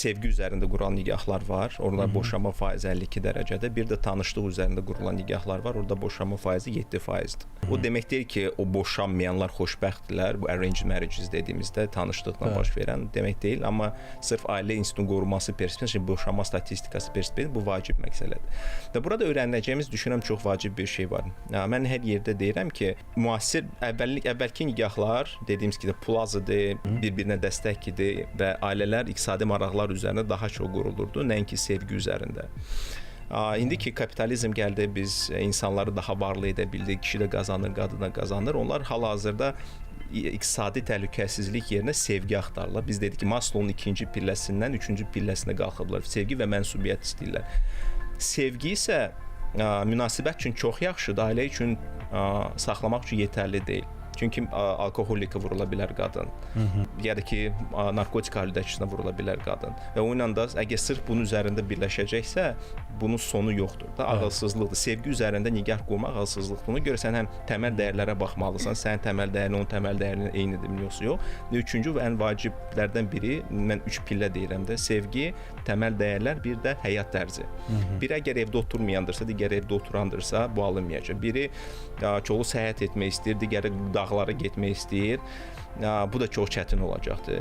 sevgi üzərində qurulan nigahlar var. Orada boşanma faizi 52 dərəcədə. Bir də tanışlıq üzərində qurulan nigahlar var. Orada boşanma faizi 7%-dir. O demək deyil ki, o boşanmayanlar xoşbəxtdirlər. Bu arranged marriages dediyimizdə tanışlıqla baş verən demək deyil, amma sırf ailə institutunun qorunması perspektivindən, boşanma statistikası perspektivindən bu vacib məsələdir. Və burada öyrənəcəyimiz düşünürəm çox vacib bir şey var. Mən hər yerdə deyirəm ki, müasir əvvəlki nigahlar dediyimiz kimi plazıdır, bir-birinə dəstəkdir və ailələr iqtisadi maraqlar üzərində daha çox qurulurdu, nəinki sevgi üzərində. İndi ki, kapitalizm gəldi, biz insanları daha varlı edə bildik, kişi də qazanır, qadın da qazanır. Onlar hal-hazırda iqtisadi təhlükəsizlik yerinə sevgi axtarırlar. Biz dedik ki, Maslow'un ikinci pilləsindən üçüncü pilləsinə qalxıblar. Sevgi və mənsubiyyət istəyirlər. Sevgi isə münasibət üçün çox yaxşıdır, ailə üçün saxlamaq üçün yetərli deyil. Çünki alkoholikə vurula bilər qadın. Ya da ki, narkotik aludəçisinə vurula bilər qadın. Və onunla da əgər sırf bunun üzərində birləşəcəksə, bunun sonu yoxdur da, ağılsızlıqdır. Sevgi üzərində nigah qurmaq ağılsızlıqdır. Ona görə sən həm təməl dəyərlərə baxmalısan, sənin təməl dəyərin onun təməl dəyərinin eynidir, yoxsa yox. Üçüncü və ən vaciblərdən biri, mən 3 pillə deyirəm də, sevgi, təməl dəyərlər, bir də həyat tərzi. Biri əgər evdə oturmayandırsa, digər evdə oturandırsa, bu alınmayacaq. Biri çoxlu səyahət etmək istəyir, digəri dağlara getmək istəyir. Bu da çox çətin olacaqdır.